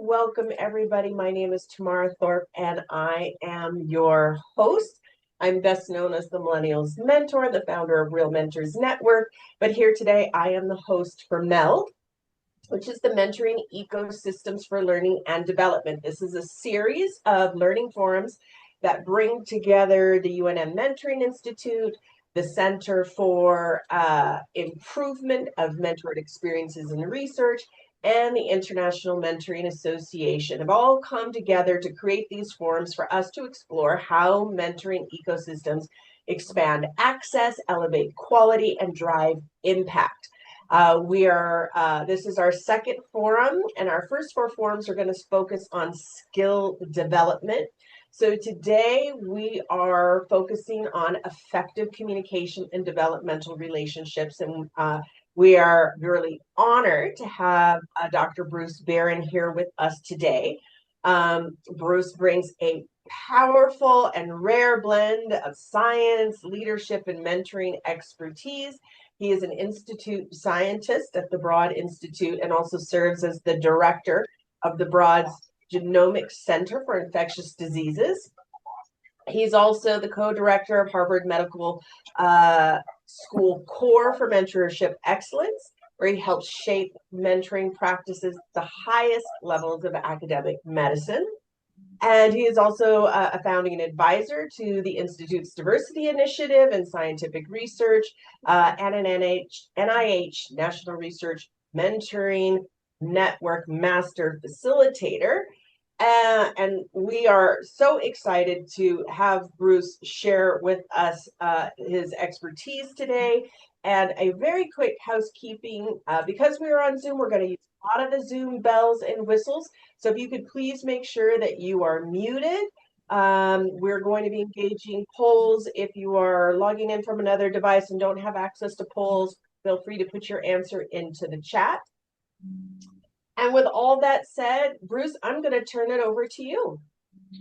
welcome everybody. My name is Tamara Thorpe and I am your host. I'm best known as the Millennials Mentor, the founder of Real Mentors Network. But here today, I am the host for MELD, which is the Mentoring Ecosystems for Learning and Development. This is a series of learning forums that bring together the UNM Mentoring Institute, the Center for Improvement of Mentored Experiences and Research, and the International Mentoring Association have all come together to create these forums for us to explore how mentoring ecosystems expand access, elevate quality, and drive impact. This is our second forum, and our first four forums are going to focus on skill development. So today we are focusing on effective communication and developmental relationships, and we are really honored to have Dr. Bruce Birren here with us today. Bruce brings a powerful and rare blend of science, leadership, and mentoring expertise. He is an institute scientist at the Broad Institute and also serves as the director of the Broad's Genomics Center for Infectious Diseases. He's also the co-director of Harvard Medical School Core for Mentorship Excellence, where he helps shape mentoring practices at the highest levels of academic medicine. And he is also a founding advisor to the Institute's Diversity Initiative and Scientific Research and an NIH National Research Mentoring Network Master Facilitator. And we are so excited to have Bruce share with us his expertise today. And a very quick housekeeping, because we are on Zoom, we're going to use a lot of the Zoom bells and whistles. So if you could please make sure that you are muted. We're going to be engaging polls. If you are logging in from another device and don't have access to polls, feel free to put your answer into the chat. And with all that said, Bruce, I'm going to turn it over to you.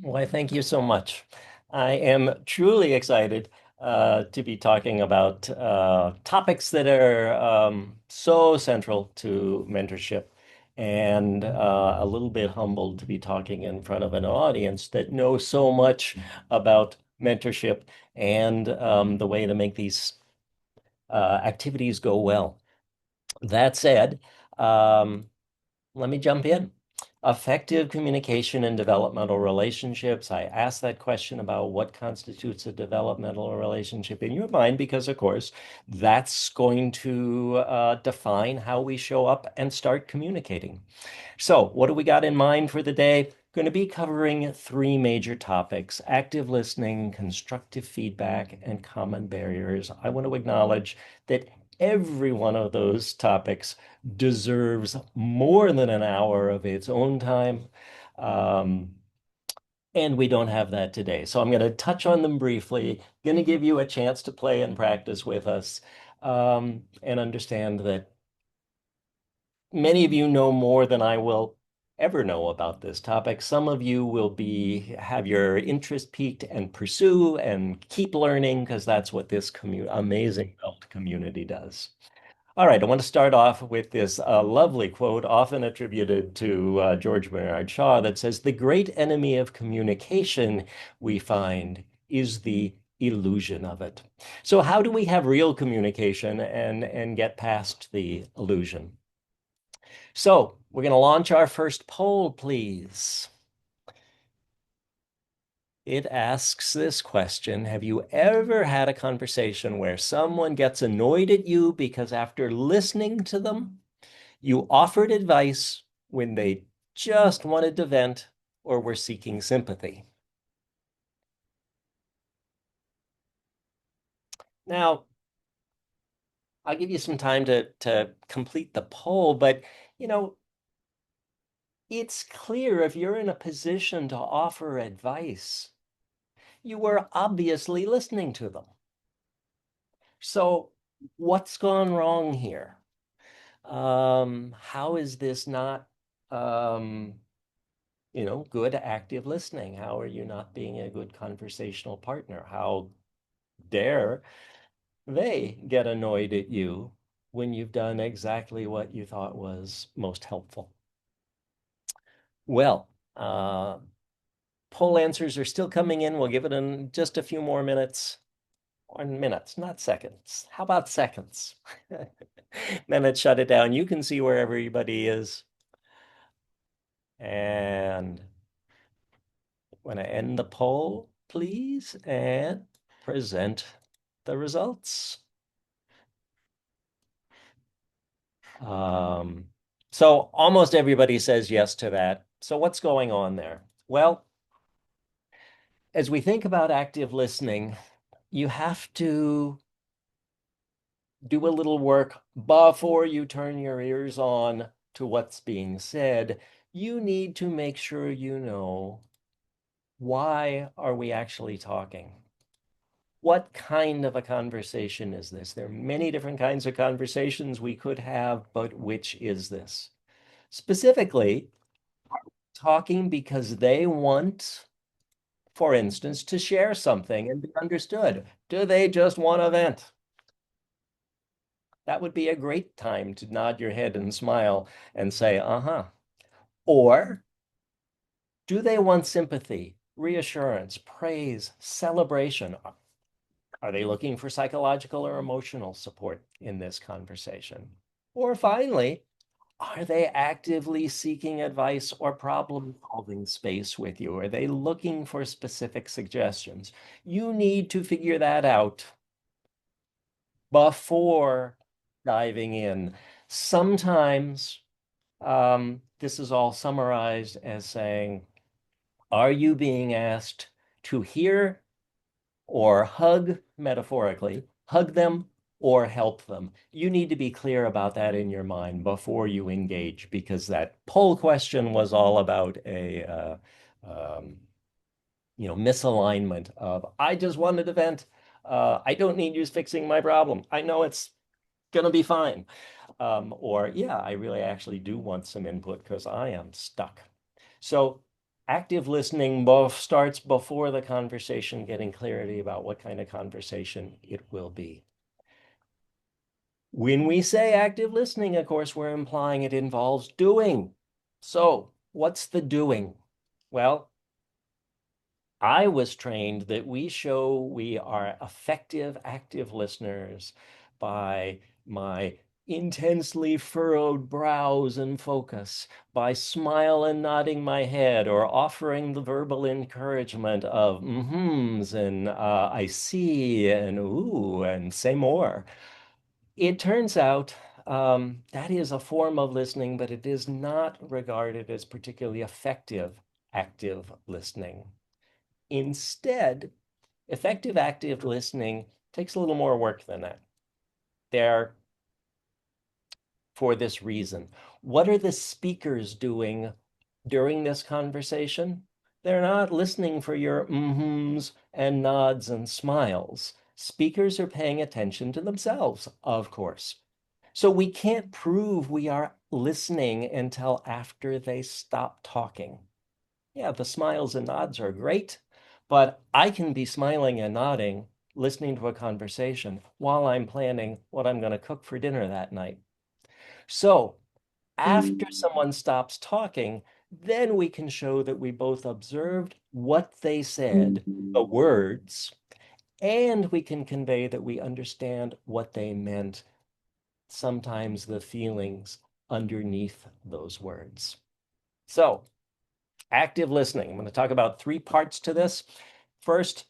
Why, thank you so much. I am truly excited to be talking about topics that are so central to mentorship, and a little bit humbled to be talking in front of an audience that knows so much about mentorship and the way to make these activities go well. That said, let me jump in. Effective communication and developmental relationships. I asked that question about what constitutes a developmental relationship in your mind, because of course, that's going to define how we show up and start communicating. So what do we got in mind for the day? Going to be covering three major topics: active listening, constructive feedback, and common barriers. I want to acknowledge that every one of those topics deserves more than an hour of its own time. And we don't have that today. So I'm going to touch on them briefly, going to give you a chance to play and practice with us, and understand that many of you know more than I will ever know about this topic. Some of you will have your interest piqued and pursue and keep learning, because that's what this amazing MELD community does. All right, I want to start off with this lovely quote, often attributed to George Bernard Shaw, that says, "The great enemy of communication, we find, is the illusion of it." So how do we have real communication and get past the illusion? So we're going to launch our first poll, please. It asks this question: have you ever had a conversation where someone gets annoyed at you because after listening to them, you offered advice when they just wanted to vent or were seeking sympathy? Now, I'll give you some time to complete the poll, but it's clear if you're in a position to offer advice, you were obviously listening to them. So what's gone wrong here? How is this not, good active listening? How are you not being a good conversational partner? How dare they get annoyed at you when you've done exactly what you thought was most helpful? Well, poll answers are still coming in. We'll give it in just a few more minutes. Or minutes, not seconds. How about seconds? Then it shut it down. You can see where everybody is. And want to end the poll, please, and present the results. Um, so almost everybody says yes to that. So what's going on there? Well, as we think about active listening, you have to do a little work before you turn your ears on to what's being said. You need to make sure you know, why are we actually talking? What kind of a conversation is this? There are many different kinds of conversations we could have, but which is this? Specifically, talking because they want, for instance, to share something and be understood. Do they just want to vent? That would be a great time to nod your head and smile and say, uh-huh. Or do they want sympathy, reassurance, praise, celebration? Are they looking for psychological or emotional support in this conversation? Or finally, are they actively seeking advice or problem-solving space with you? Are they looking for specific suggestions? You need to figure that out before diving in. Sometimes this is all summarized as saying, are you being asked to hear or hug, metaphorically, hug them or help them? You need to be clear about that in your mind before you engage, because that poll question was all about a misalignment of, I just wanted to vent. I don't need you fixing my problem. I know it's going to be fine. Or, yeah, I really actually do want some input because I am stuck. So active listening starts before the conversation, getting clarity about what kind of conversation it will be. When we say active listening, of course, we're implying it involves doing. So what's the doing? Well, I was trained that we show we are effective, active listeners by my intensely furrowed brows and focus, by smile and nodding my head, or offering the verbal encouragement of mm-hms and I see and ooh and say more. It turns out that is a form of listening, but it is not regarded as particularly effective active listening. Instead, effective active listening takes a little more work than that. There, for this reason, what are the speakers doing during this conversation? They're not listening for your mm-hms and nods and smiles. Speakers are paying attention to themselves, of course. So we can't prove we are listening until after they stop talking. Yeah, the smiles and nods are great, but I can be smiling and nodding, listening to a conversation while I'm planning what I'm going to cook for dinner that night. So after someone stops talking, then we can show that we both observed what they said, the words, and we can convey that we understand what they meant, sometimes the feelings underneath those words. So active listening. I'm going to talk about three parts to this. First,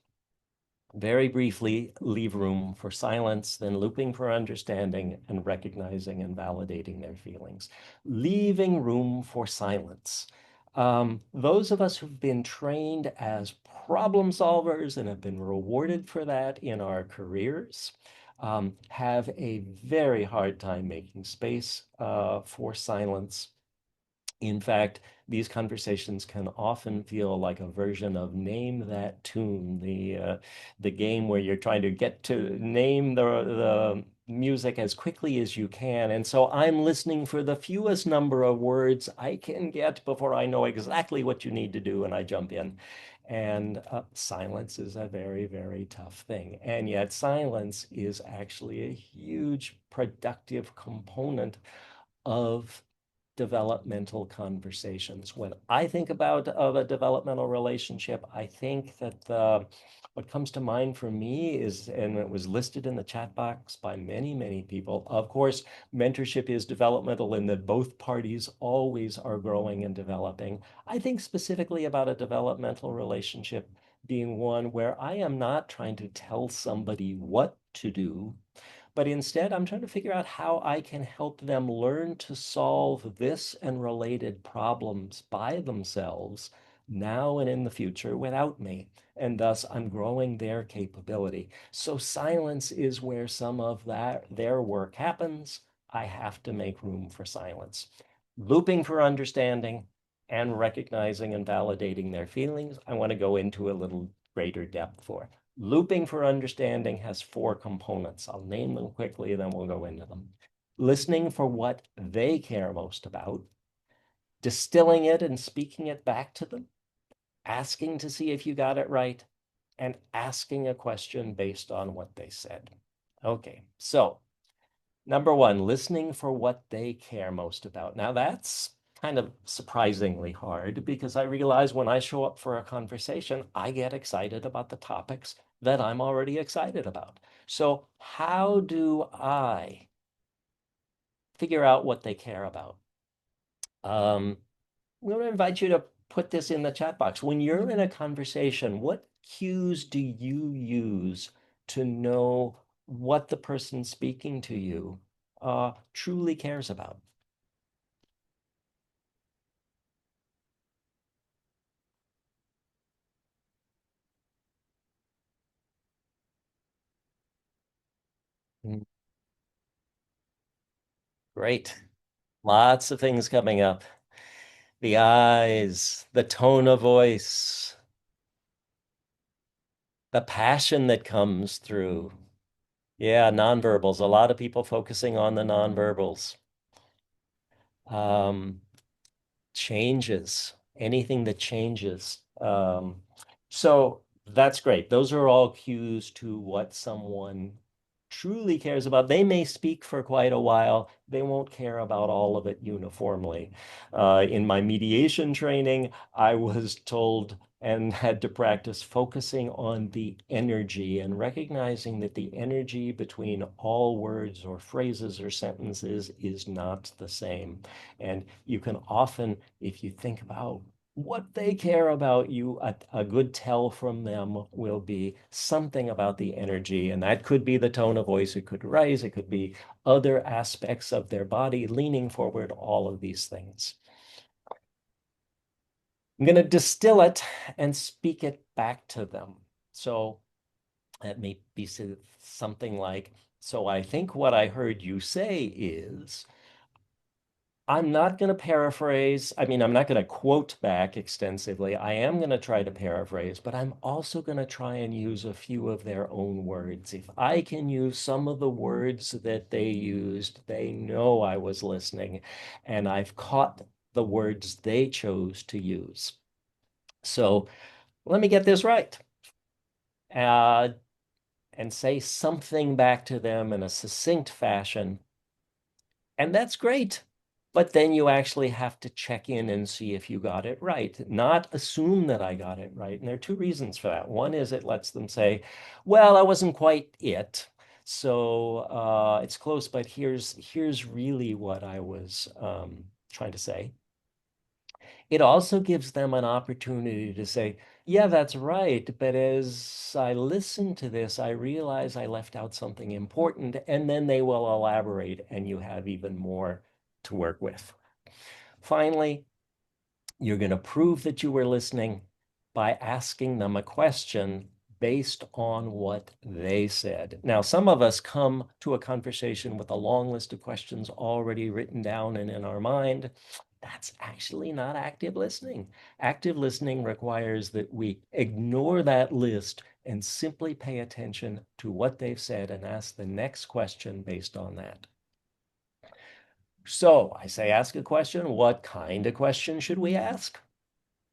very briefly, leave room for silence, then looping for understanding and recognizing and validating their feelings. Leaving room for silence. Those of us who've been trained as problem solvers and have been rewarded for that in our careers have a very hard time making space for silence. In fact, these conversations can often feel like a version of Name That Tune, the game where you're trying to get to name the music as quickly as you can. And so I'm listening for the fewest number of words I can get before I know exactly what you need to do, and I jump in. And silence is a very, very tough thing. And yet silence is actually a huge productive component of developmental conversations. When I think about of a developmental relationship, I think that what comes to mind for me is, and it was listed in the chat box by many, many people, of course, mentorship is developmental in that both parties always are growing and developing. I think specifically about a developmental relationship being one where I am not trying to tell somebody what to do, but instead I'm trying to figure out how I can help them learn to solve this and related problems by themselves now and in the future without me. And thus I'm growing their capability. So silence is where some of their work happens. I have to make room for silence. Looping for understanding and recognizing and validating their feelings, I want to go into a little greater depth for. Looping for understanding has 4 components. I'll name them quickly, then we'll go into them. Listening for what they care most about, distilling it and speaking it back to them, asking to see if you got it right, and asking a question based on what they said. Okay, so number 1, listening for what they care most about. Now that's kind of surprisingly hard because I realize when I show up for a conversation, I get excited about the topics that I'm already excited about. So how do I figure out what they care about? I'm going to invite you to put this in the chat box. When you're in a conversation, what cues do you use to know what the person speaking to you truly cares about? Mm, great. Lots of things coming up. The eyes, the tone of voice, the passion that comes through. Yeah, nonverbals. A lot of people focusing on the nonverbals. Um, changes, anything that changes. So that's great. Those are all cues to what someone truly cares about. They may speak for quite a while. They won't care about all of it uniformly. In my mediation training, I was told and had to practice focusing on the energy and recognizing that the energy between all words or phrases or sentences is not the same. And you can often, if you think about what they care about, a good tell from them will be something about the energy. And that could be the tone of voice, it could rise, it could be other aspects of their body leaning forward, all of these things. I'm going to distill it and speak it back to them. So that may be something like, so I think what I heard you say is, I'm not going to paraphrase. I mean, I'm not going to quote back extensively. I am going to try to paraphrase, but I'm also going to try and use a few of their own words. If I can use some of the words that they used, they know I was listening, and I've caught the words they chose to use. So let me get this right. And say something back to them in a succinct fashion. And that's great. But then you actually have to check in and see if you got it right, not assume that I got it right. And there are 2 reasons for that. One is it lets them say, well, I wasn't quite it. So it's close, but here's really what I was trying to say. It also gives them an opportunity to say, yeah, that's right. But as I listen to this, I realize I left out something important. And then they will elaborate, and you have even more to work with. Finally, you're going to prove that you were listening by asking them a question based on what they said. Now, some of us come to a conversation with a long list of questions already written down and in our mind. That's actually not active listening. Active listening requires that we ignore that list and simply pay attention to what they've said and ask the next question based on that. So I say ask a question. What kind of question should we ask?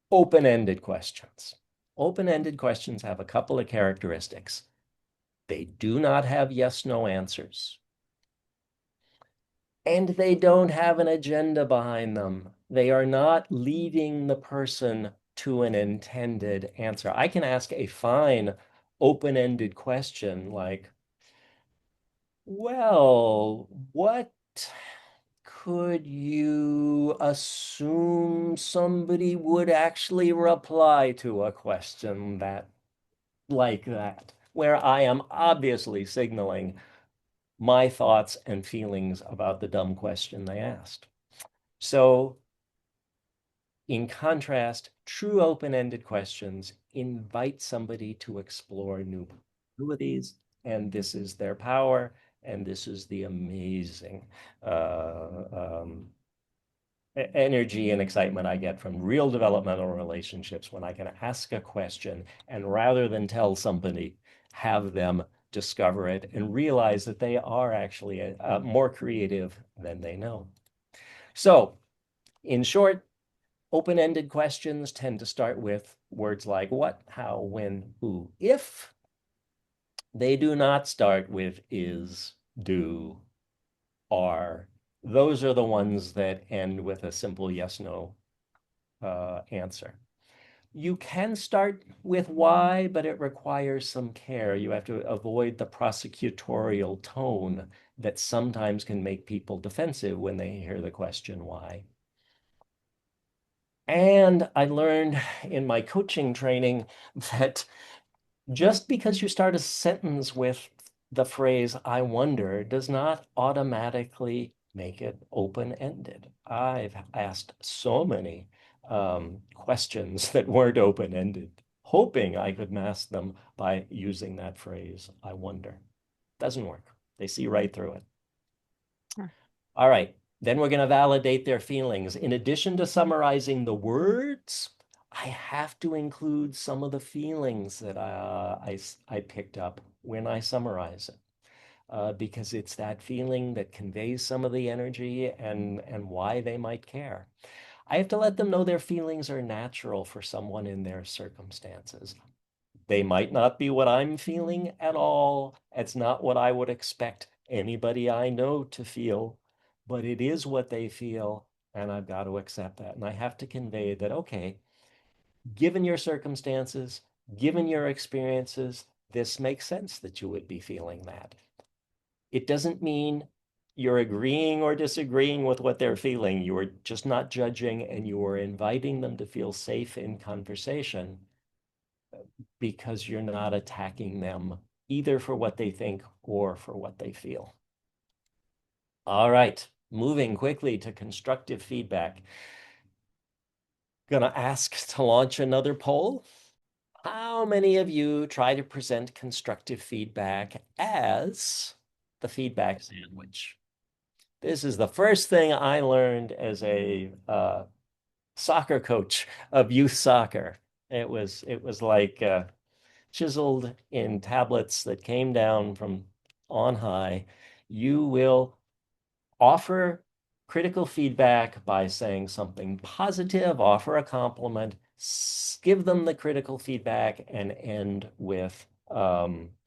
Open-ended questions. Open-ended questions have a couple of characteristics. They do not have yes/no answers. and they don't have an agenda behind them. They are not leading the person to an intended answer. I can ask a fine, open-ended question like, well, what could you assume somebody would actually reply to a question that like that, where I am obviously signaling my thoughts and feelings about the dumb question they asked. So, in contrast, true open-ended questions invite somebody to explore new possibilities, and this is their power, and this is the amazing uh, um, energy and excitement I get from real developmental relationships when I can ask a question and rather than tell somebody, have them discover it and realize that they are actually more creative than they know. So, in short, open-ended questions tend to start with words like what, how, when, who, if. They do not start with is, do, are. Those are the ones that end with a simple yes, no answer. You can start with why, but it requires some care. You have to avoid the prosecutorial tone that sometimes can make people defensive when they hear the question why. And I learned in my coaching training that just because you start a sentence with the phrase, I wonder, does not automatically make it open-ended. I've asked so many questions that weren't open-ended, hoping I could mask them by using that phrase, I wonder. Doesn't work. They see right through it. All right, then we're going to validate their feelings. In addition to summarizing the words, I have to include some of the feelings that I picked up when I summarize it, because it's that feeling that conveys some of the energy and why they might care. I have to let them know their feelings are natural for someone in their circumstances. They might not be what I'm feeling at all. It's not what I would expect anybody I know to feel, but it is what they feel, and I've got to accept that. And I have to convey that, okay, given your circumstances, given your experiences, this makes sense that you would be feeling that. It doesn't mean you're agreeing or disagreeing with what they're feeling. You are just not judging and you are inviting them to feel safe in conversation because you're not attacking them either for what they think or for what they feel. All right, moving quickly to constructive feedback. Gonna ask to launch another poll. How many of you try to present constructive feedback as the feedback sandwich? This is the first thing I learned as a soccer coach of youth soccer. It was like chiseled in tablets that came down from on high. You will offer critical feedback by saying something positive, offer a compliment, give them the critical feedback, and end with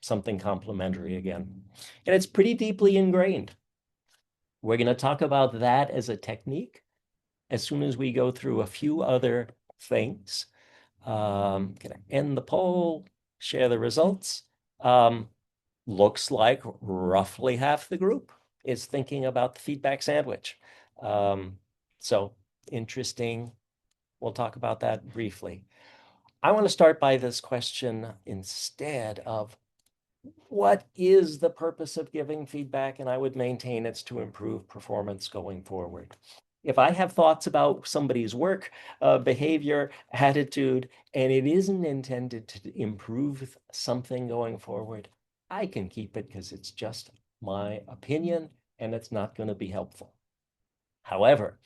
something complimentary again. And it's pretty deeply ingrained. We're going to talk about that as a technique as soon as we go through a few other things. Gonna end the poll, share the results. Looks like roughly half the group is thinking about the feedback sandwich. So interesting. We'll talk about that briefly. I want to start by this question instead of what is the purpose of giving feedback? And I would maintain it's to improve performance going forward. If I have thoughts about somebody's work, behavior, attitude, and it isn't intended to improve something going forward, I can keep it because it's just my opinion and it's not going to be helpful. However,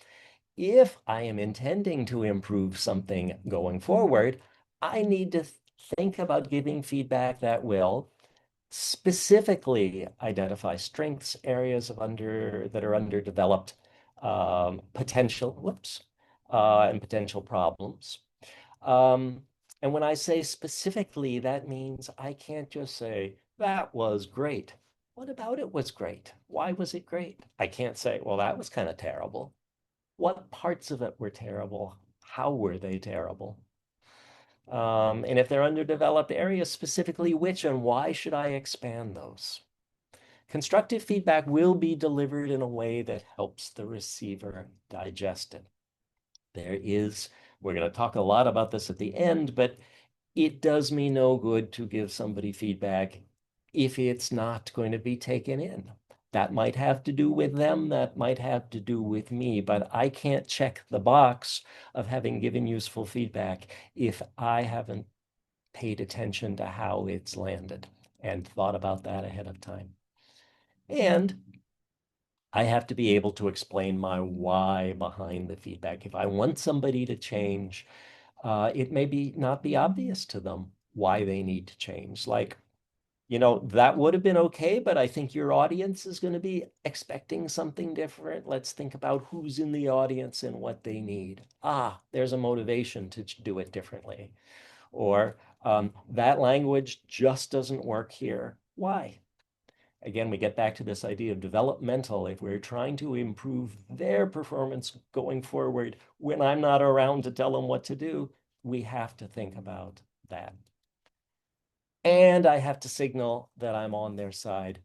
if I am intending to improve something going forward, I need to think about giving feedback that will specifically identify strengths, areas that are underdeveloped, and potential problems. Um, and when I say specifically, that means I can't just say, that was great, What about it was great? Why was it great? I can't say, well, that was kind of terrible. What parts of it were terrible? How were they terrible? And if they're underdeveloped areas, specifically which and why should I expand those? Constructive feedback will be delivered in a way that helps the receiver digest it. We're going to talk a lot about this at the end, but it does me no good to give somebody feedback if it's not going to be taken in. That might have to do with them, that might have to do with me, but I can't check the box of having given useful feedback if I haven't paid attention to how it's landed and thought about that ahead of time. And I have to be able to explain my why behind the feedback. If I want somebody to change, it may not be obvious to them why they need to change. Like, that would have been okay, but I think your audience is going to be expecting something different. Let's think about who's in the audience and what they need. There's a motivation to do it differently. Or that language just doesn't work here. Why? Again, we get back to this idea of developmental. If we're trying to improve their performance going forward, when I'm not around to tell them what to do, we have to think about that. And I have to signal that I'm on their side.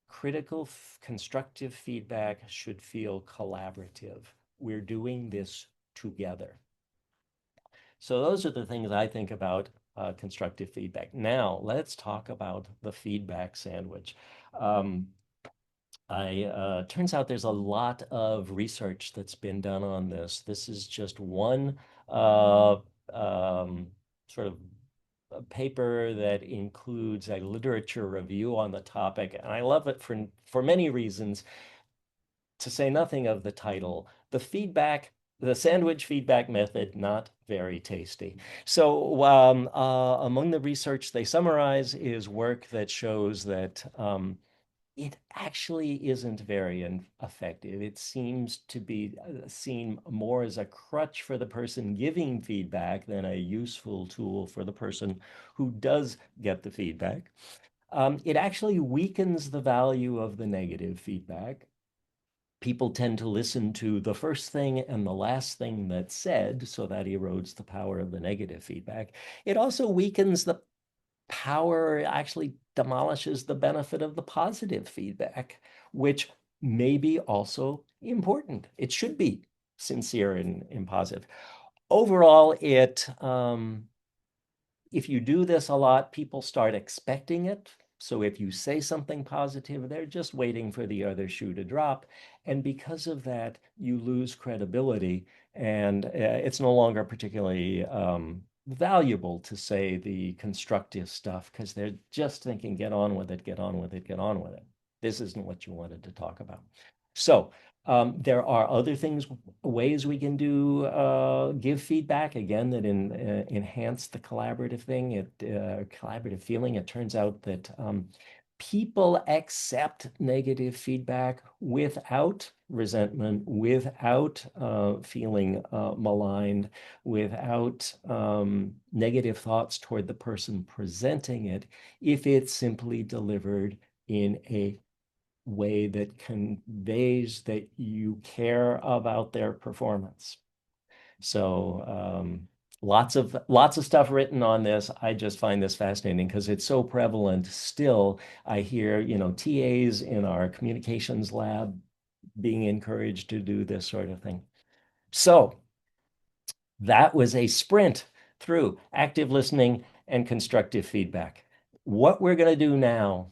Critical, constructive feedback should feel collaborative. We're doing this together. So those are the things I think about constructive feedback. Now, let's talk about the feedback sandwich. Turns out there's a lot of research that's been done on this. This is just one sort of a paper that includes a literature review on the topic, and I love it for many reasons, to say nothing of the title. The sandwich feedback method, not very tasty. So among the research they summarize is work that shows that it actually isn't very effective. It seems to be seen more as a crutch for the person giving feedback than a useful tool for the person who does get the feedback. It actually weakens the value of the negative feedback. People tend to listen to the first thing and the last thing that's said, so that erodes the power of the negative feedback. It also weakens the power, actually demolishes the benefit of the positive feedback, which may be also important. It should be sincere and positive. Overall, if you do this a lot, people start expecting it. So if you say something positive, they're just waiting for the other shoe to drop. And because of that, you lose credibility. And it's no longer particularly valuable to say the constructive stuff because they're just thinking, get on with it, get on with it, get on with it. This isn't what you wanted to talk about. So there are other ways we can give feedback again that enhance the collaborative collaborative feeling. It turns out that people accept negative feedback without resentment, without feeling maligned, without negative thoughts toward the person presenting it, if it's simply delivered in a way that conveys that you care about their performance. So lots of stuff written on this. I just find this fascinating because it's so prevalent still. I hear, TAs in our communications lab being encouraged to do this sort of thing. So that was a sprint through active listening and constructive feedback. What we're going to do now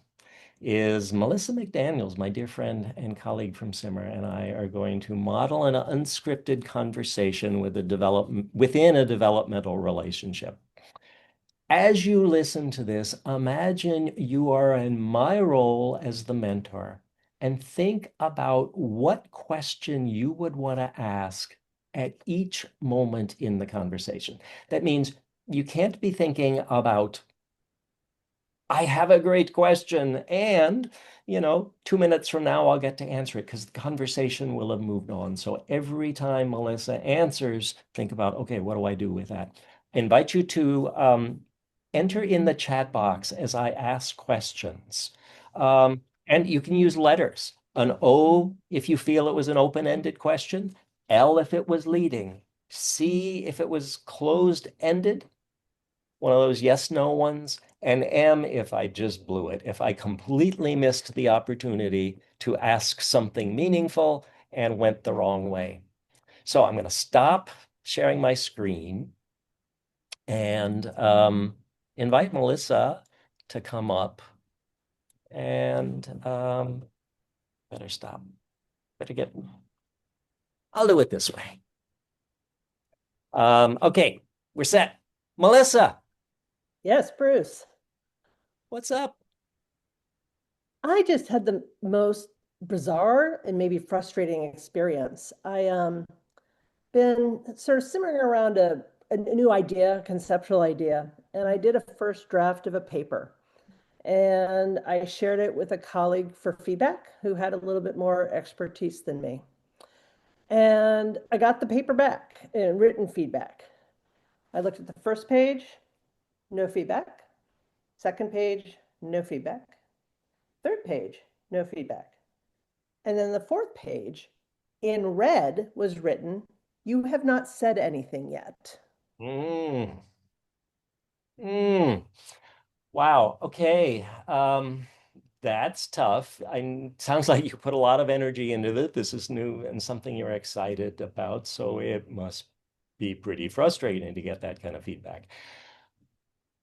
is Melissa McDaniels, my dear friend and colleague from Simmer, and I are going to model an unscripted conversation within a developmental relationship. As you listen to this, imagine you are in my role as the mentor and think about what question you would want to ask at each moment in the conversation. That means you can't be thinking about I have a great question. And, 2 minutes from now, I'll get to answer it because the conversation will have moved on. So every time Melissa answers, think about, okay, what do I do with that? I invite you to enter in the chat box as I ask questions. And you can use letters. An O if you feel it was an open-ended question, L if it was leading, C if it was closed-ended, one of those yes, no ones, and M if I just blew it, if I completely missed the opportunity to ask something meaningful and went the wrong way. So I'm going to stop sharing my screen and invite Melissa to come up and better stop. Better get, I'll do it this way. Okay, we're set. Melissa, Yes, Bruce. what's up? I just had the most bizarre and maybe frustrating experience. I been sort of simmering around a new idea, conceptual idea, and I did a first draft of a paper. And I shared it with a colleague for feedback who had a little bit more expertise than me. And I got the paper back in written feedback. I looked at the first page, no feedback. Second page, no feedback. Third page, no feedback. And then the fourth page, in red, was written, "You have not said anything yet." Mm, mm. Wow. Okay. That's tough. Sounds like you put a lot of energy into it. This is new and something you're excited about, so it must be pretty frustrating to get that kind of feedback.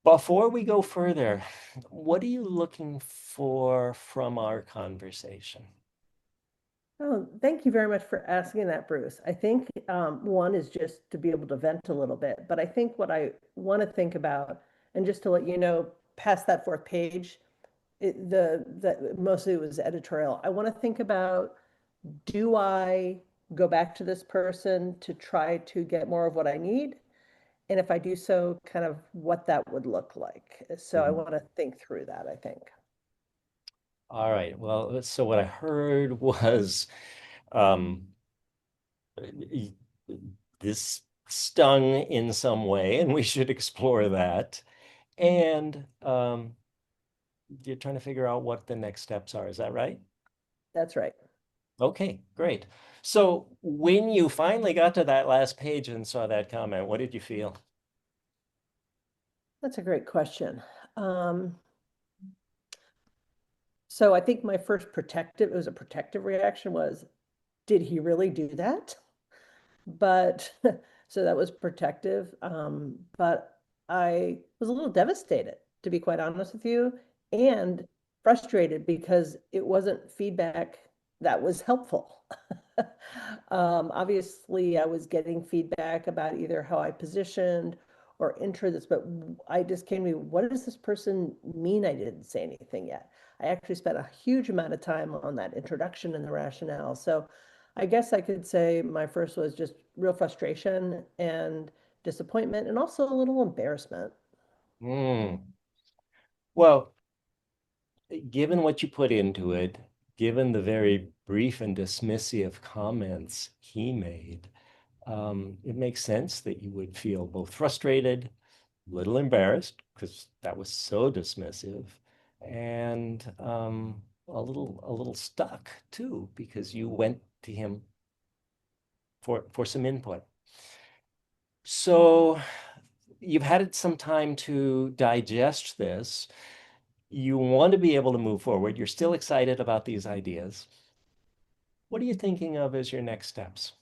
Before we go further, what are you looking for from our conversation? Oh, thank you very much for asking that, Bruce. I think one is just to be able to vent a little bit, but I think what I want to think about, and just to let you know, past that fourth page, that mostly was editorial. I want to think about, do I go back to this person to try to get more of what I need? And if I do so, kind of what that would look like. So I Mhm. want to think through that, I think. All right. Well, so what I heard was um, this stung in some way, and we should explore that. And you're trying to figure out what the next steps are. Is that right? That's right. Okay, great. So when you finally got to that last page and saw that comment, what did you feel? That's a great question. Um, so I think my first it was a protective reaction was, did he really do that? But so that was protective. But I was a little devastated, to be quite honest with you, and frustrated because it wasn't feedback that was helpful. Obviously, I was getting feedback about either how I positioned or intro this, but I just came to, what does this person mean I didn't say anything yet? I actually spent a huge amount of time on that introduction and the rationale. So I guess I could say my first was just real frustration and disappointment and also a little embarrassment. Hmm. Well, given what you put into it, given the very brief and dismissive comments he made, it makes sense that you would feel both frustrated, a little embarrassed, because that was so dismissive, and a little stuck too, because you went to him for some input. So you've had some time to digest this. You want to be able to move forward. You're still excited about these ideas. What are you thinking of as your next steps?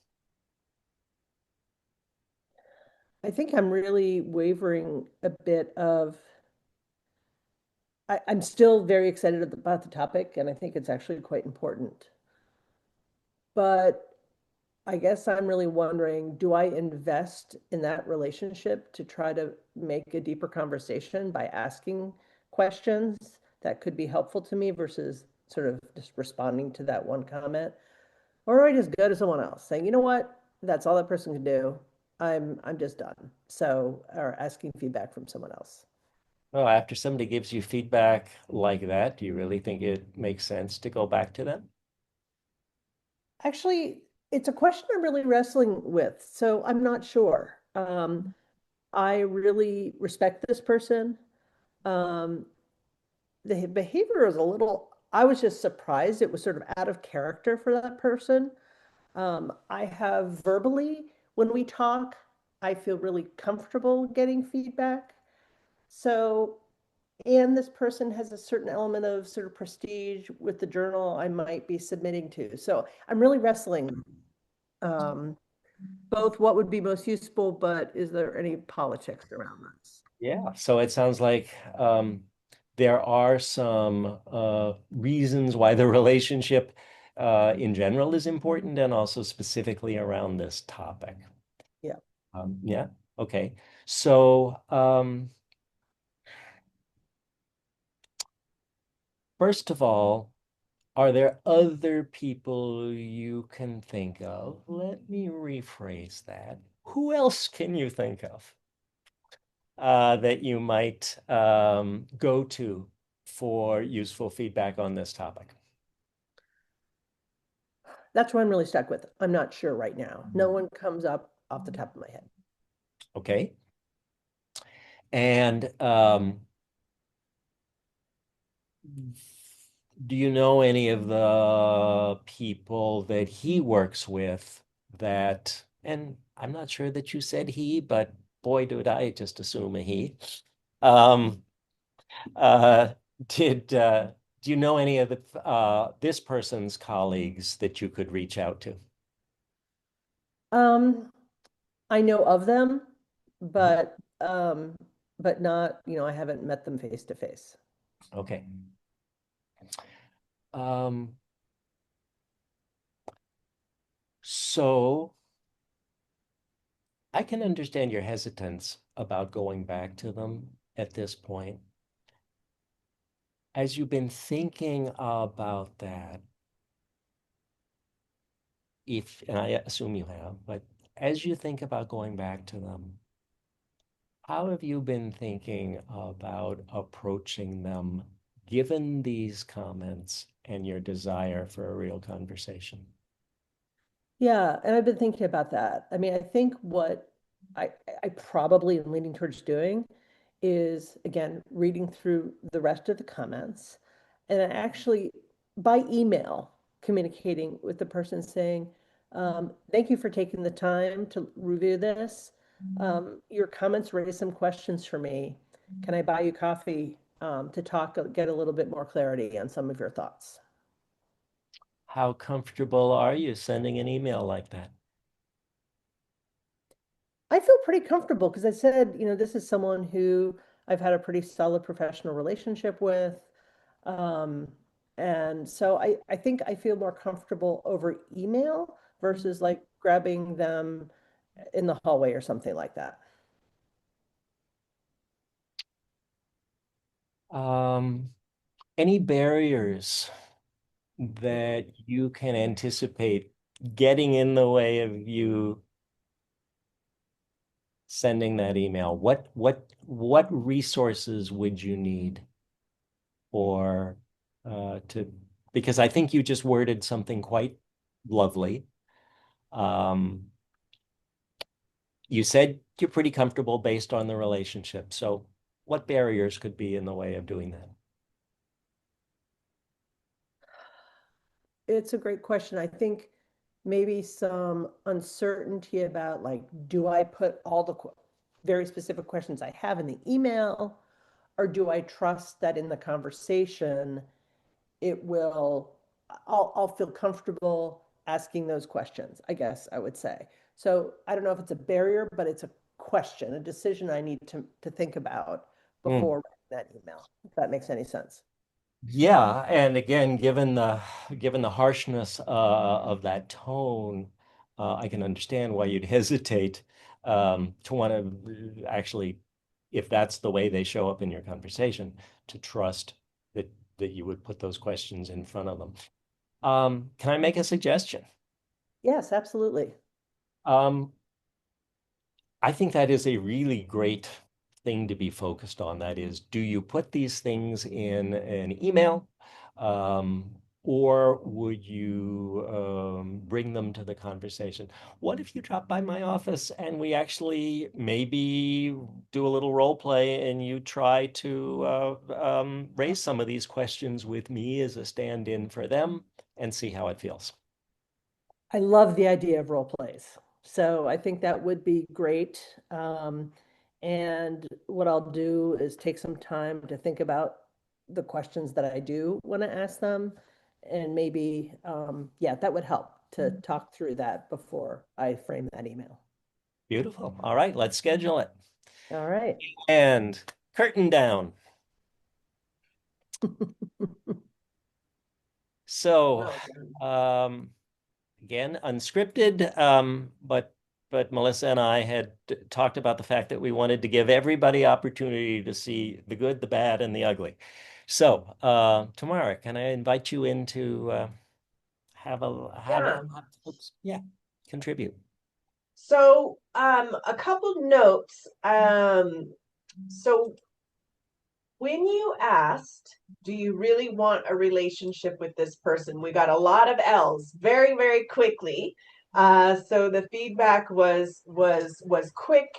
I think I'm really wavering a bit of, I'm still very excited about the topic, and I think it's actually quite important. But I guess I'm really wondering, do I invest in that relationship to try to make a deeper conversation by asking questions that could be helpful to me versus sort of just responding to that one comment? Or do I just go to someone else saying, you know what, that's all that person can do. I'm just done. So, or asking feedback from someone else. Well, after somebody gives you feedback like that, do you really think it makes sense to go back to them? Actually, it's a question I'm really wrestling with. So I'm not sure. I really respect this person. Um, the behavior is a little I was just surprised. It was sort of out of character for that person. I have verbally, when we talk, I feel really comfortable getting feedback. So, and this person has a certain element of sort of prestige with the journal I might be submitting to. So I'm really wrestling um, both what would be most useful, but is there any politics around this? Yeah, so it sounds like there are some reasons why the relationship in general is important and also specifically around this topic. Yeah. Yeah, okay. So first of all, are there other people you can think of? Let me rephrase that. Who else can you think of that you might go to for useful feedback on this topic? That's what I'm really stuck with. I'm not sure right now. No one comes up off the top of my head. Okay. And do you know any of the people that he works with that, and I'm not sure that you said he, but boy, did I just assume a he. Um, uh, did do you know any of the this person's colleagues that you could reach out to? Um, I know of them, Mhm. but not, I haven't met them face to face. Okay. Um, so I can understand your hesitance about going back to them at this point. As you've been thinking about that, and I assume you have, but as you think about going back to them, how have you been thinking about approaching them, given these comments and your desire for a real conversation? Yeah, and I've been thinking about that. I mean, I think what I I probably am leaning towards doing is again reading through the rest of the comments and then actually by email communicating with the person saying, thank you for taking the time to review this. Your comments raised some questions for me. Can I buy you coffee to talk, get a little bit more clarity on some of your thoughts? How comfortable are you sending an email like that? I feel pretty comfortable because I said, this is someone who I've had a pretty solid professional relationship with. Um, and so I think I feel more comfortable over email versus like grabbing them in the hallway or something like that. Um, any barriers that you can anticipate getting in the way of you sending that email? What resources would you need for to because I think you just worded something quite lovely. Um, you said you're pretty comfortable based on the relationship. So what barriers could be in the way of doing that? It's a great question. I think maybe some uncertainty about like, do I put all the very specific questions I have in the email, or do I trust that in the conversation it will, I'll feel comfortable asking those questions, I guess I would say. So I don't know if it's a barrier, but it's a question, a decision I need to think about Hmm. before writing that email, if that makes any sense. Yeah, and again, given the harshness of that tone, I can understand why you'd hesitate to want to actually, if that's the way they show up in your conversation, to trust that you would put those questions in front of them. Can I make a suggestion? Yes, absolutely. Um, I think that is a really great thing to be focused on. That is, do you put these things in an email? or would you bring them to the conversation? What if you drop by my office and we actually maybe do a little role play and you try to raise some of these questions with me as a stand-in for them and see how it feels? I love the idea of role plays. So I think that would be great. And what I'll do is take some time to think about the questions that I do want to ask them. And maybe, yeah, that would help to talk through that before I frame that email. Beautiful. All right, let's schedule it. All right. And curtain down. So, again, unscripted, but Melissa and I had talked about the fact that we wanted to give everybody opportunity to see the good, the bad, and the ugly. So, Tamara, can I invite you in to contribute? So, a couple notes. So when you asked, do you really want a relationship with this person? We got a lot of L's very, very quickly. So the feedback was quick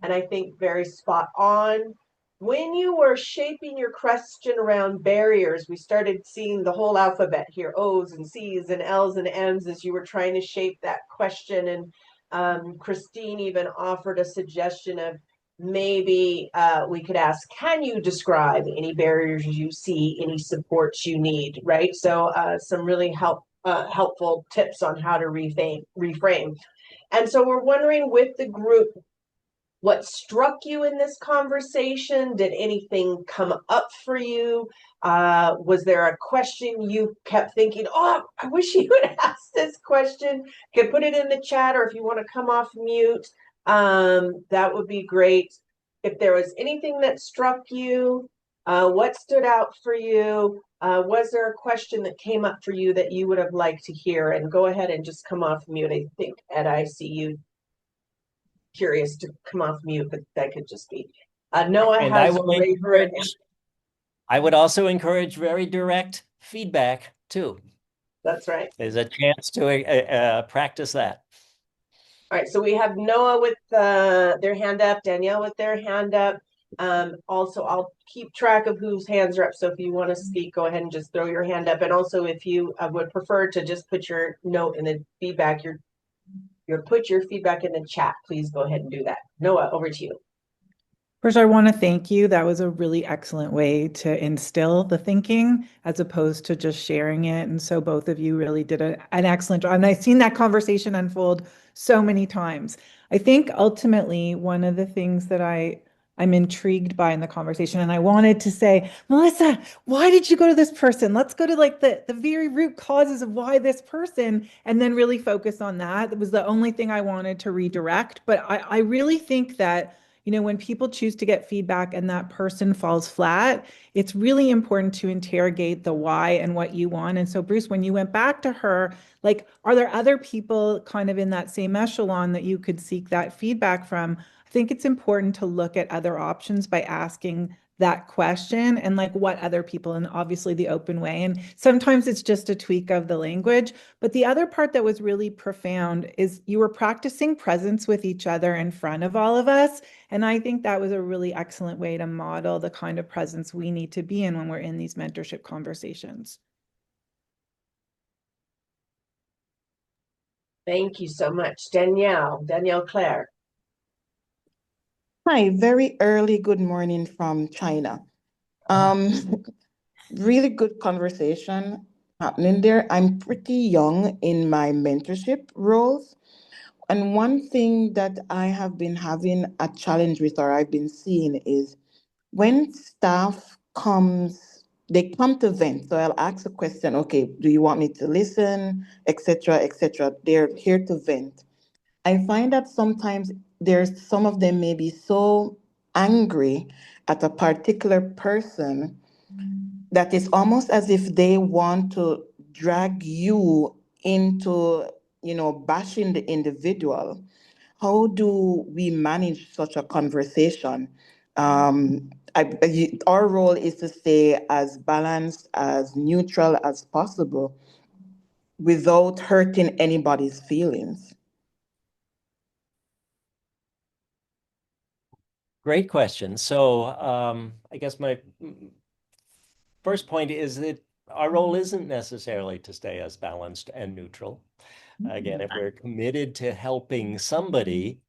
and I think very spot on. When you were shaping your question around barriers, we started seeing the whole alphabet here, O's and C's and L's and M's as you were trying to shape that question. And Christine even offered a suggestion of maybe we could ask, can you describe any barriers you see, any supports you need, right? So some really helpful tips on how to reframe. And so we're wondering with the group, what struck you in this conversation? Did anything come up for you? Was there a question you kept thinking, oh, I wish you would ask this question? You can put it in the chat, or if you want to come off mute, that would be great. If there was anything that struck you, what stood out for you? Was there a question that came up for you that you would have liked to hear? And go ahead and just come off mute. I think, Ed, I see you curious to come off mute, but that could just be. Noah And has I would also encourage very direct feedback too. That's right. There's a chance to practice that. All right, so we have Noah with their hand up, Danielle with their hand up. Also, I'll keep track of whose hands are up. So if you want to speak, go ahead and just throw your hand up. And also, if you would prefer to just put your note in the feedback, put your feedback in the chat, please go ahead and do that. Noah, over to you. First, I want to thank you. That was a really excellent way to instill the thinking as opposed to just sharing it. And so both of you really did an excellent job. And I've seen that conversation unfold so many times. I think ultimately one of the things that I'm intrigued by in the conversation, and I wanted to say, Melissa, why did you go to this person? Let's go to like the very root causes of why this person, and then really focus on that. That was the only thing I wanted to redirect. But I really think that, you know, when people choose to get feedback and that person falls flat, it's really important to interrogate the why and what you want. And so, Bruce, when you went back to her, like, are there other people kind of in that same echelon that you could seek that feedback from? I think it's important to look at other options by asking that question and like what other people, and obviously the open way. And sometimes it's just a tweak of the language. But the other part that was really profound is you were practicing presence with each other in front of all of us. And I think that was a really excellent way to model the kind of presence we need to be in when we're in these mentorship conversations. Thank you so much. Danielle Claire. Hi, very early good morning from China. Really good conversation happening there. I'm pretty young in my mentorship roles. And one thing that I have been having a challenge with, or I've been seeing, is when staff they come to vent. So I'll ask a question, okay, do you want me to listen, etc., etc. They're here to vent. I find that sometimes some of them may be so angry at a particular person that it's almost as if they want to drag you into, bashing the individual. How do we manage such a conversation? Our role is to stay as balanced, as neutral as possible without hurting anybody's feelings. Great question. So I guess my first point is that our role isn't necessarily to stay as balanced and neutral. Again, if we're committed to helping somebody,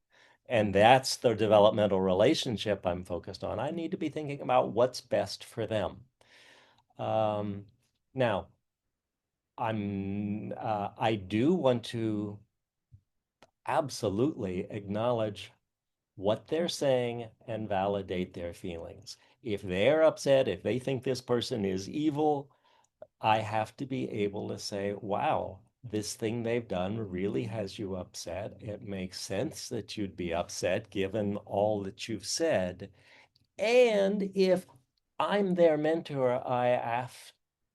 and that's the developmental relationship I'm focused on, I need to be thinking about what's best for them. Now, I do want to absolutely acknowledge what they're saying and validate their feelings. If they're upset, if they think this person is evil, I have to be able to say, wow, this thing they've done really has you upset. It makes sense that you'd be upset given all that you've said. And if I'm their mentor,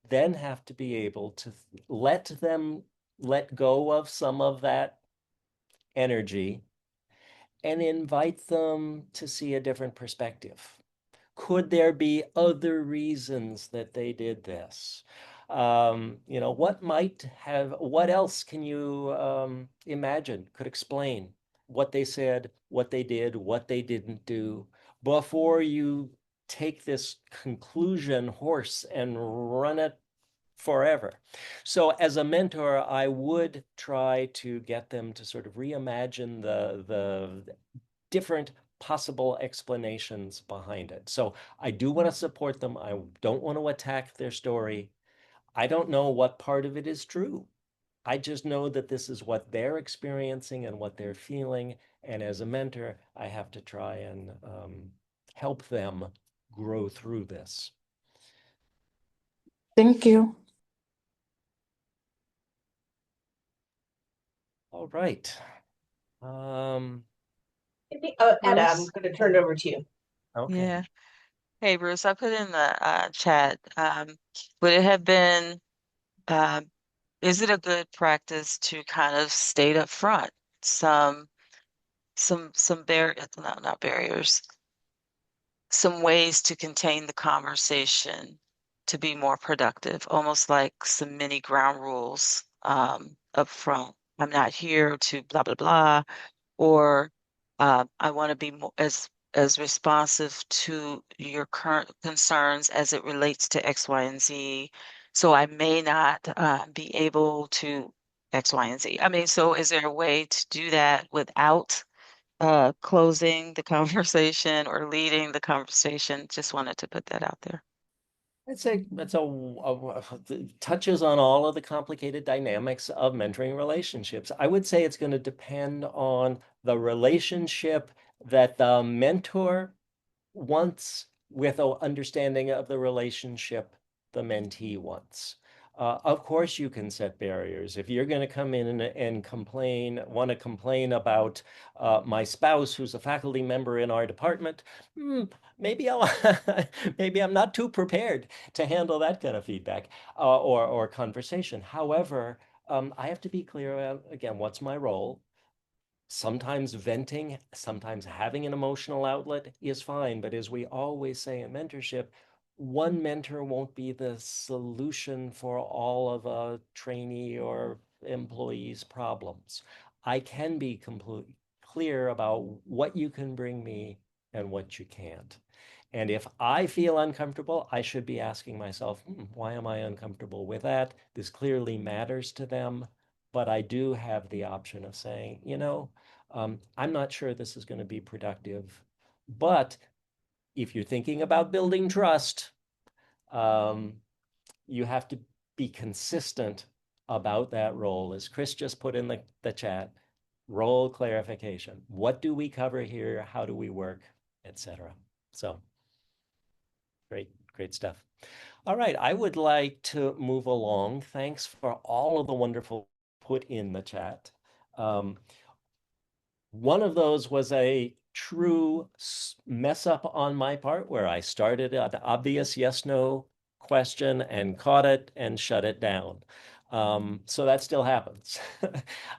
then have to be able to let them let go of some of that energy and invite them to see a different perspective. Could there be other reasons that they did this? What else can you imagine could explain what they said, what they did, what they didn't do before you take this conclusion horse and run it forever. So as a mentor, I would try to get them to sort of reimagine the different possible explanations behind it. So I do want to support them. I don't want to attack their story. I don't know what part of it is true. I just know that this is what they're experiencing and what they're feeling. And as a mentor, I have to try and help them grow through this. Thank you. All right. Ed, I'm going to turn it over to you. Okay. Yeah. Hey, Bruce, I put in the chat. Would it have been, is it a good practice to kind of state up front some not barriers, some ways to contain the conversation to be more productive, almost like some mini ground rules up front. I'm not here to blah blah blah, or I want to be more as responsive to your current concerns as it relates to X, Y, and Z. So I may not be able to X, Y, and Z. I mean, so is there a way to do that without closing the conversation or leading the conversation? Just wanted to put that out there. I'd say touches on all of the complicated dynamics of mentoring relationships. I would say it's going to depend on the relationship that the mentor wants with an understanding of the relationship the mentee wants. Of course, you can set barriers. If you're going to come in and want to complain about my spouse who's a faculty member in our department, maybe maybe I'm not too prepared to handle that kind of feedback or conversation. However, I have to be clear again, what's my role? Sometimes venting, sometimes having an emotional outlet is fine. But as we always say in mentorship, one mentor won't be the solution for all of a trainee or employee's problems. I can be completely clear about what you can bring me and what you can't. And if I feel uncomfortable, I should be asking myself, why am I uncomfortable with that? This clearly matters to them. But I do have the option of saying, I'm not sure this is going to be productive. But if you're thinking about building trust, you have to be consistent about that role. As Chris just put in the chat, role clarification. What do we cover here? How do we work, etc. So great stuff. All right, I would like to move along. Thanks for all of the wonderful put in the chat. One of those was a true mess up on my part where I started an obvious yes/no question and caught it and shut it down. So that still happens.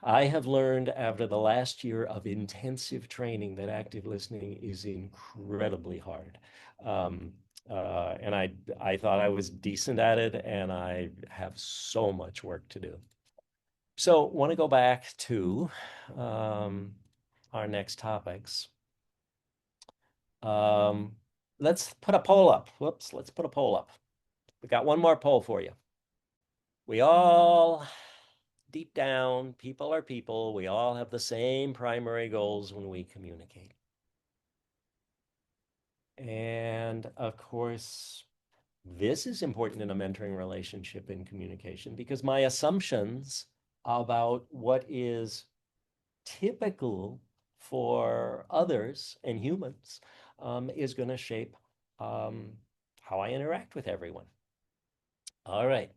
I have learned after the last year of intensive training that active listening is incredibly hard. Um, and I thought I was decent at it, and I have so much work to do. So want to go back to our next topics. Let's put a poll up. Whoops, let's put a poll up. We got one more poll for you. We all, deep down, people are people. We all have the same primary goals when we communicate. And of course, this is important in a mentoring relationship in communication because my assumptions about what is typical for others and humans is going to shape how I interact with everyone. All right.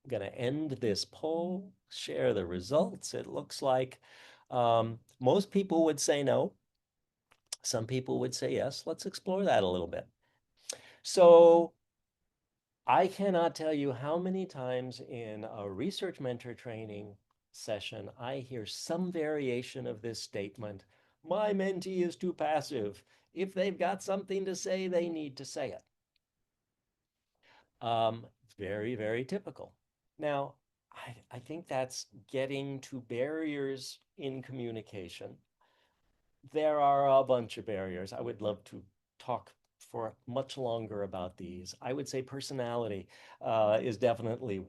I'm going to end this poll, share the results. It looks like most people would say no. Some people would say yes. Let's explore that a little bit. So I cannot tell you how many times in a research mentor training session I hear some variation of this statement. My mentee is too passive. If they've got something to say, they need to say it. Very, very typical. Now, I think that's getting to barriers in communication. There are a bunch of barriers. I would love to talk for much longer about these. I would say personality is definitely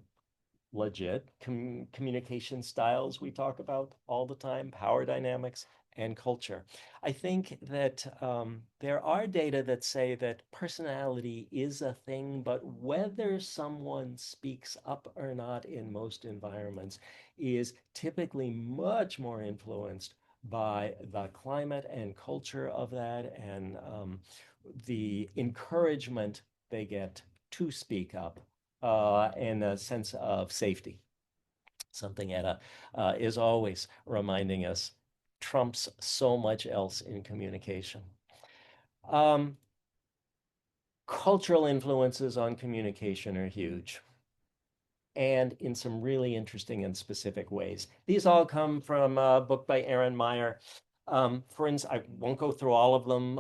legit. Communication styles we talk about all the time, power dynamics, and culture. I think that there are data that say that personality is a thing, but whether someone speaks up or not in most environments is typically much more influenced by the climate and culture of that and the encouragement they get to speak up and a sense of safety. Something Etta is always reminding us trumps so much else in communication. Cultural influences on communication are huge, and in some really interesting and specific ways. These all come from a book by Erin Meyer. For instance, I won't go through all of them.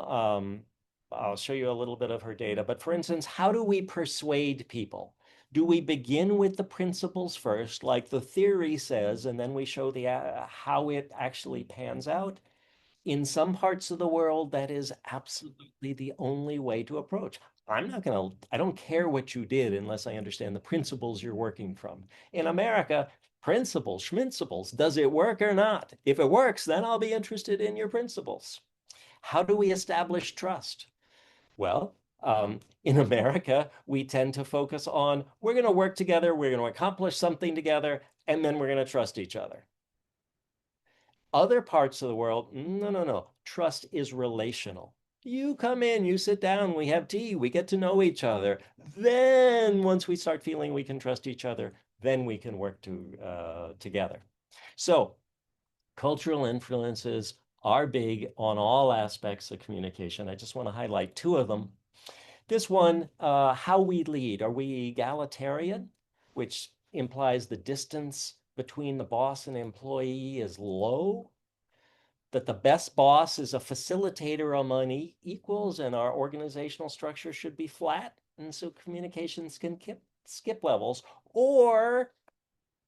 I'll show you a little bit of her data. But for instance, how do we persuade people? Do we begin with the principles first, like the theory says, and then we show the how it actually pans out? In some parts of the world, that is absolutely the only way to approach. I don't care what you did unless I understand the principles you're working from. In America, principles, schminciples, does it work or not? If it works, then I'll be interested in your principles. How do we establish trust? Well, in America, we tend to focus on we're going to work together, we're going to accomplish something together, and then we're going to trust each other. Other parts of the world, no. Trust is relational. You come in, you sit down, we have tea, we get to know each other. Then once we start feeling we can trust each other, then we can work together. So cultural influences are big on all aspects of communication. I just want to highlight two of them. This one, how we lead. Are we egalitarian, which implies the distance between the boss and employee is low? That the best boss is a facilitator among equals and our organizational structure should be flat? And so communications can skip levels. Or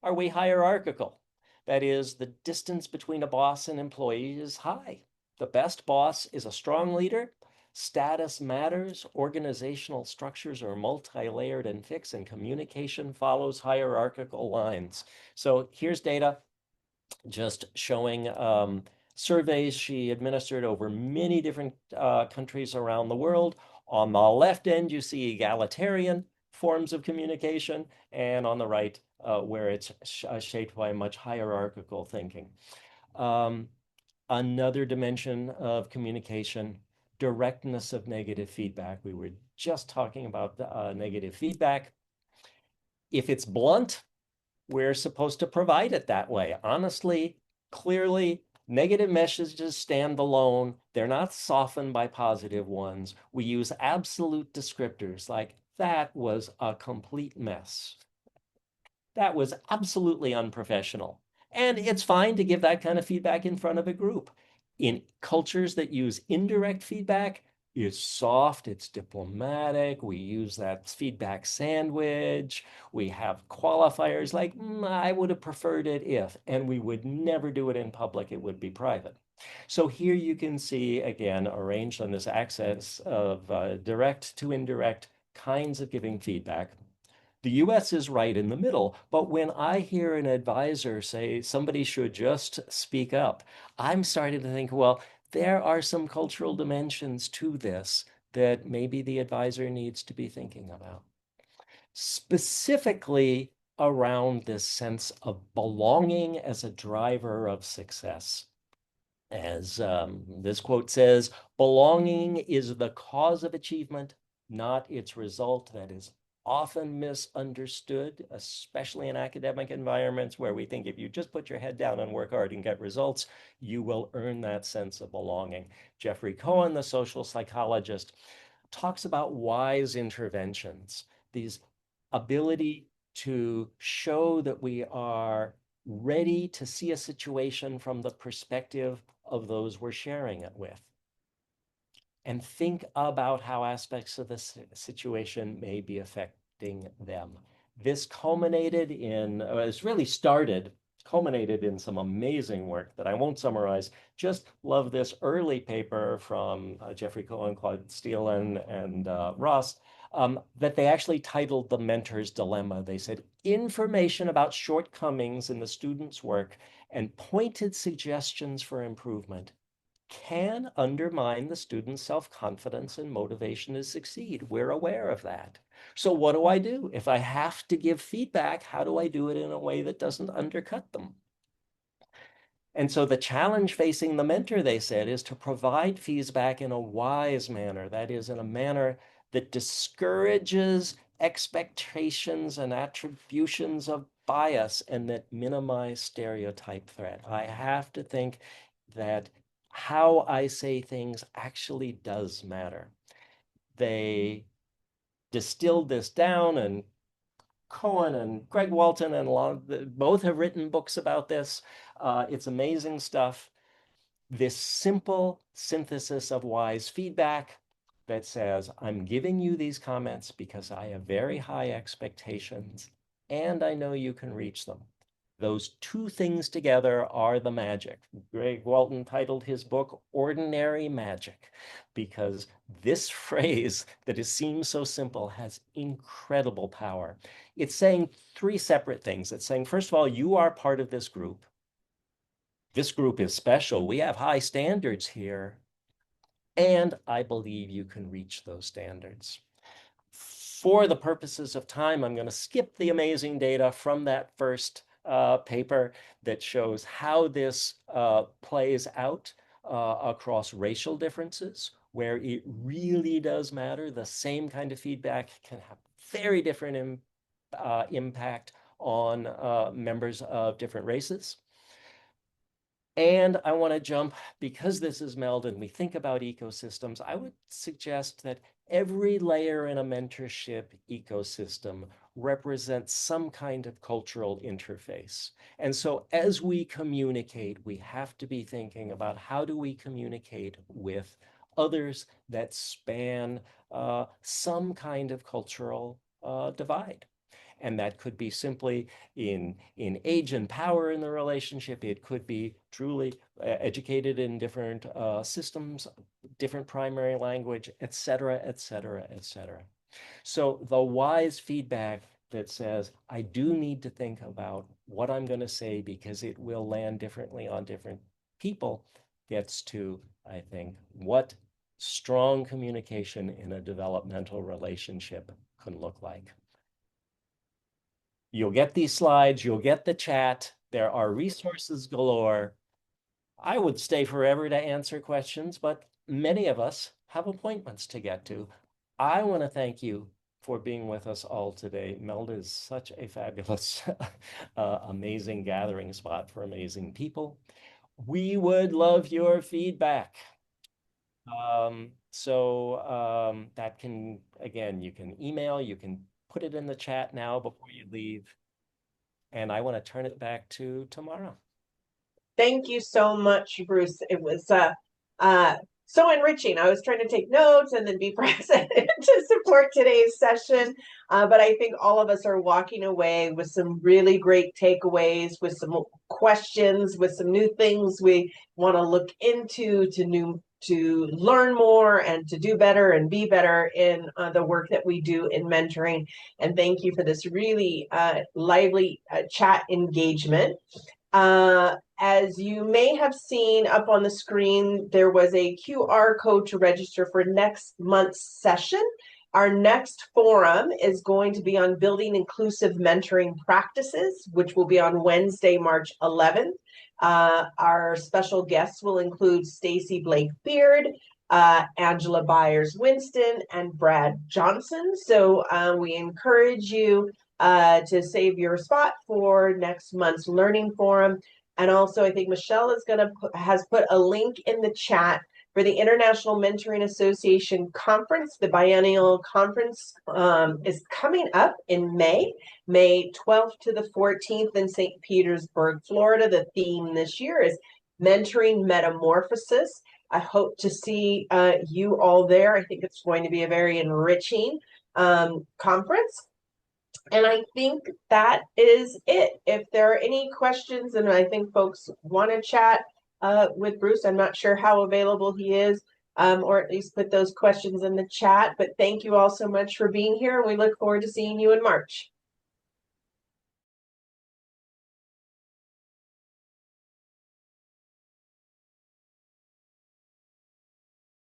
are we hierarchical? That is, the distance between a boss and employee is high. The best boss is a strong leader. Status matters. Organizational structures are multi-layered and fixed, and communication follows hierarchical lines. So here's data just showing surveys she administered over many different countries around the world. On the left end, you see egalitarian forms of communication, and on the right, where it's shaped by much hierarchical thinking. Another dimension of communication, directness of negative feedback. We were just talking about negative feedback. If it's blunt, we're supposed to provide it that way. Honestly, clearly, negative messages stand alone. They're not softened by positive ones. We use absolute descriptors like, that was a complete mess. That was absolutely unprofessional. And it's fine to give that kind of feedback in front of a group. In cultures that use indirect feedback, it's soft, it's diplomatic. We use that feedback sandwich. We have qualifiers like, I would have preferred it if, and we would never do it in public. It would be private. So here you can see, again, arranged on this axis of direct to indirect kinds of giving feedback. The US is right in the middle, but when I hear an advisor say somebody should just speak up, I'm starting to think, well, there are some cultural dimensions to this that maybe the advisor needs to be thinking about. Specifically around this sense of belonging as a driver of success. As this quote says, belonging is the cause of achievement, not its result. That is often misunderstood, especially in academic environments where we think if you just put your head down and work hard and get results, you will earn that sense of belonging. Jeffrey Cohen, the social psychologist, talks about wise interventions, these ability to show that we are ready to see a situation from the perspective of those we're sharing it with. And think about how aspects of the situation may be affecting them. This culminated in, it's really started, culminated in some amazing work that I won't summarize. Just love this early paper from Jeffrey Cohen, Claude Steele, and Ross, that they actually titled The Mentor's Dilemma. They said, information about shortcomings in the student's work and pointed suggestions for improvement can undermine the student's self-confidence and motivation to succeed. We're aware of that. So what do I do? If I have to give feedback, how do I do it in a way that doesn't undercut them? And so the challenge facing the mentor, they said, is to provide feedback in a wise manner. That is, in a manner that discourages expectations and attributions of bias and that minimize stereotype threat. I have to think that how I say things actually does matter. They distilled this down, and Cohen and Greg Walton and both have written books about this. It's amazing stuff. This simple synthesis of wise feedback that says, I'm giving you these comments because I have very high expectations and I know you can reach them. Those two things together are the magic. Greg Walton titled his book Ordinary Magic because this phrase that seems so simple has incredible power. It's saying three separate things. It's saying, first of all, you are part of this group. This group is special. We have high standards here. And I believe you can reach those standards. For the purposes of time, I'm going to skip the amazing data from that first paper that shows how this plays out across racial differences, where it really does matter. The same kind of feedback can have very different impact on members of different races. And I want to jump, because this is MELD and we think about ecosystems, I would suggest that every layer in a mentorship ecosystem represents some kind of cultural interface. And so as we communicate, we have to be thinking about how do we communicate with others that span some kind of cultural divide. And that could be simply in age and power in the relationship. It could be truly educated in different systems, different primary language, et cetera, et cetera, et cetera. So the wise feedback that says, I do need to think about what I'm going to say because it will land differently on different people, gets to, I think, what strong communication in a developmental relationship can look like. You'll get these slides, you'll get the chat. There are resources galore. I would stay forever to answer questions, but many of us have appointments to get to. I want to thank you for being with us all today. MELD is such a fabulous, amazing gathering spot for amazing people. We would love your feedback. That can, again, you can email, you can put it in the chat now before you leave. And I want to turn it back to Tamara. Thank you so much, Bruce. It was so enriching. I was trying to take notes and then be present to support today's session. But I think all of us are walking away with some really great takeaways, with some questions, with some new things we want to look into, to learn more and to do better and be better in the work that we do in mentoring. And thank you for this really lively chat engagement. As you may have seen up on the screen, there was a QR code to register for next month's session. Our next forum is going to be on building inclusive mentoring practices, which will be on Wednesday, March 11th. Our special guests will include Stacy Blake Beard, Angela Byers-Winston, and Brad Johnson. So we encourage you to save your spot for next month's learning forum. And also, I think Michelle has put a link in the chat for the International Mentoring Association Conference. The biennial conference is coming up in May 12th to the 14th in St. Petersburg, Florida. The theme this year is Mentoring Metamorphosis. I hope to see you all there. I think it's going to be a very enriching conference. And I think that is it. If there are any questions, and I think folks want to chat with Bruce, I'm not sure how available he is, or at least put those questions in the chat. But thank you all so much for being here. And we look forward to seeing you in March.